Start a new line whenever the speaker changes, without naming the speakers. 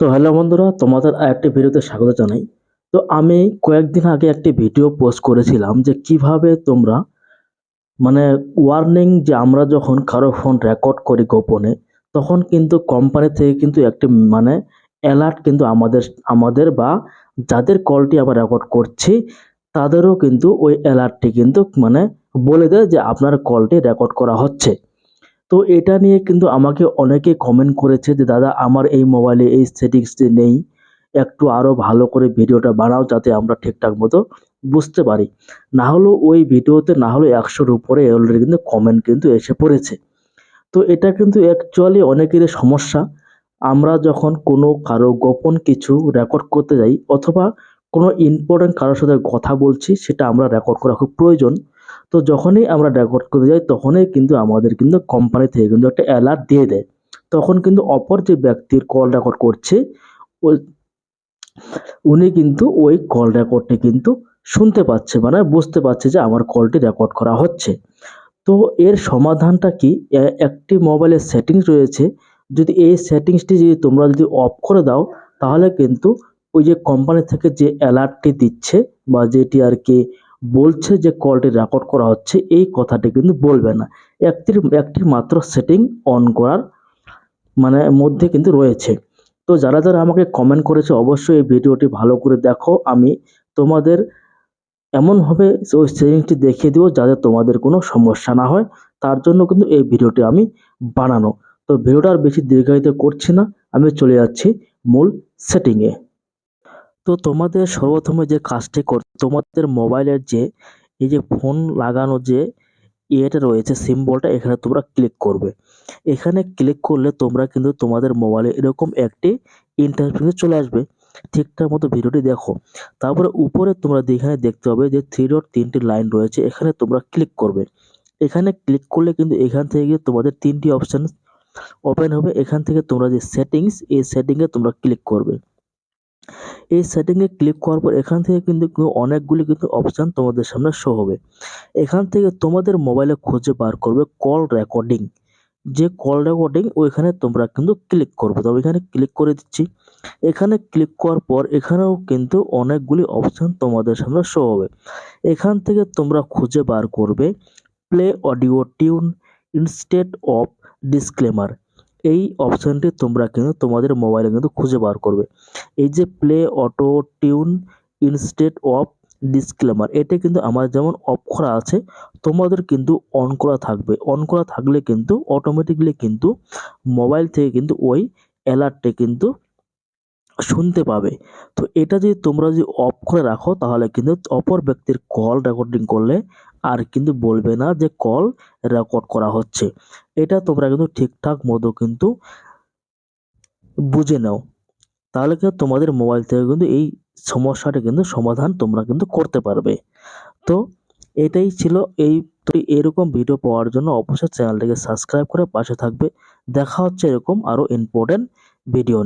তো হ্যালো বন্ধুরা, তোমাদের আরেকটি ভিডিওতে স্বাগত জানাই। তো আমি কয়েকদিন আগে একটি ভিডিও পোস্ট করেছিলাম যে কিভাবে তোমরা মানে ওয়ার্নিং, যে আমরা যখন কারো ফোন রেকর্ড করি গোপনে, তখন কিন্তু কোম্পানি থেকে কিন্তু একটি অ্যালার্ট কিন্তু আমাদের আমাদের বা যাদের কলটি আবার রেকর্ড করছি তাদেরও কিন্তু ওই অ্যালার্টটি কিন্তু বলে দেয় যে আপনার কলটি রেকর্ড করা হচ্ছে। তো এটা নিয়ে কিন্তু আমাকে অনেকে কমেন্ট করেছে যে দাদা, আমার এই মোবাইলে এই সেটিংসটি নেই, একটু আরো ভালো করে ভিডিওটা বানাও যাতে আমরা ঠিকঠাক মতো বুঝতে পারি। না হলেও ওই ভিডিওতে না হলেও 100-র উপরে অলরেডি কিন্তু কমেন্ট কিন্তু এসে পড়েছে। তো এটা কিন্তু অ্যাকচুয়ালি অনেকেরই সমস্যা। আমরা যখন কোনো কারো গোপন কিছু রেকর্ড করতে যাই অথবা কোনো ইম্পর্টেন্ট কারোর সাথে কথা বলছি, সেটা আমরা রেকর্ড করা খুব প্রয়োজন। তো যখনই আমরা রেকর্ড করতে যাই তখনই কিন্তু আমাদের কিন্তু কোম্পানি থেকে কিন্তু একটা অ্যালার্ট দিয়ে দেয়। তখন কিন্তু অপর যে ব্যক্তির কল রেকর্ড করছে ওই উনি কিন্তু ওই কল রেকর্ডটি কিন্তু শুনতে পাচ্ছে, বুঝতে পারছে যে আমার কলটি রেকর্ড করা হচ্ছে। তো এর সমাধানটা কি? একটি মোবাইলের সেটিংস রয়েছে। যদি এই সেটিংসটি যদি তোমরা যদি অফ করে দাও, তাহলে কিন্তু ওই যে কোম্পানি থেকে যে অ্যালার্টটি দিচ্ছে বা যেটি আর কি বলছে যে কলটি রেকর্ড করা হচ্ছে, এই কথাটি কিন্তু বলবে না। একটির মাত্র সেটিং অন করার মধ্যে কিন্তু রয়েছে। তো যারা আমাকে কমেন্ট করেছে অবশ্যই এই ভিডিওটি ভালো করে দেখো। আমি তোমাদের এমনভাবে ওই সেটিংসটি দেখিয়ে দিব যাতে তোমাদের কোনো সমস্যা না হয়। তার জন্য কিন্তু এই ভিডিওটি আমি বানানো। তো ভিডিওটা আর বেশি দীর্ঘায়িত করছি না, আমি চলে যাচ্ছি মূল সেটিংয়ে। তো তোমাদের সর্বপ্রথমে যে কাজটি করতে, তোমাদের মোবাইলের যে এই যে ফোন লাগানো যে ইয়েটা রয়েছে, সিম্বলটা, এখানে তোমরা ক্লিক করবে। এখানে ক্লিক করলে তোমরা কিন্তু তোমাদের মোবাইলে এরকম একটি ইন্টারফেসে চলে আসবে। ঠিকঠাক মতো ভিডিওটি দেখো। তারপরে উপরে তোমরা এখানে দেখতে পাবে যে 3 ডট 3টি লাইন রয়েছে, এখানে তোমরা ক্লিক করবে। এখানে ক্লিক করলে কিন্তু এখান থেকে গিয়ে তোমাদের 3টি অপশন ওপেন হবে। এখান থেকে তোমরা যে সেটিংস, এই সেটিংয়ে তোমরা ক্লিক করবে। এই সেটিংয়ে ক্লিক করার পর এখান থেকে কিন্তু অনেকগুলি কিন্তু অপশন তোমাদের সামনে শো হবে। এখান থেকে তোমাদের মোবাইলে খুঁজে বার করবে কল রেকর্ডিং। যে কল রেকর্ডিং ওইখানে তোমরা কিন্তু ক্লিক করবে। তবে এখানে ক্লিক করে দিচ্ছি। এখানে ক্লিক করার পর এখানেও কিন্তু অনেকগুলি অপশন তোমাদের সামনে শো হবে। এখান থেকে তোমরা খুঁজে বার করবে play audio tune instead of disclaimer. এই অপশনটি তোমরা কিন্তু তোমাদের মোবাইলে কিন্তু খুঁজে বার করবে। এই যে play auto tune instead of disclaimer, এটা কিন্তু আমার যেমন অফ করা আছে, তোমাদের কিন্তু অন করা থাকবে। অন করা থাকলে কিন্তু অটোমেটিকলি কিন্তু মোবাইল থেকে কিন্তু ওই অ্যালার্টটি কিন্তু শুনতে পাবে। তো এটা যদি তোমরা যদি অফ করে রাখো তাহলে কিন্তু অপর ব্যক্তির কল রেকর্ডিং করলে আর কিন্তু বলবে না যে কল রেকর্ড করা হচ্ছে। এটা তোমরা কিন্তু ঠিকঠাক মতো কিন্তু বুঝে নাও। তাহলে কিন্তু তোমাদের মোবাইল থেকে কিন্তু এই সমস্যাটা কিন্তু সমাধান তোমরা কিন্তু করতে পারবে। তো এটাই ছিল এই। তো এরকম ভিডিও পাওয়ার জন্য অবশ্যই চ্যানেলটাকে সাবস্ক্রাইব করে পাশে থাকবে। দেখা হচ্ছে এরকম আরো ইম্পর্টেন্ট ভিডিও।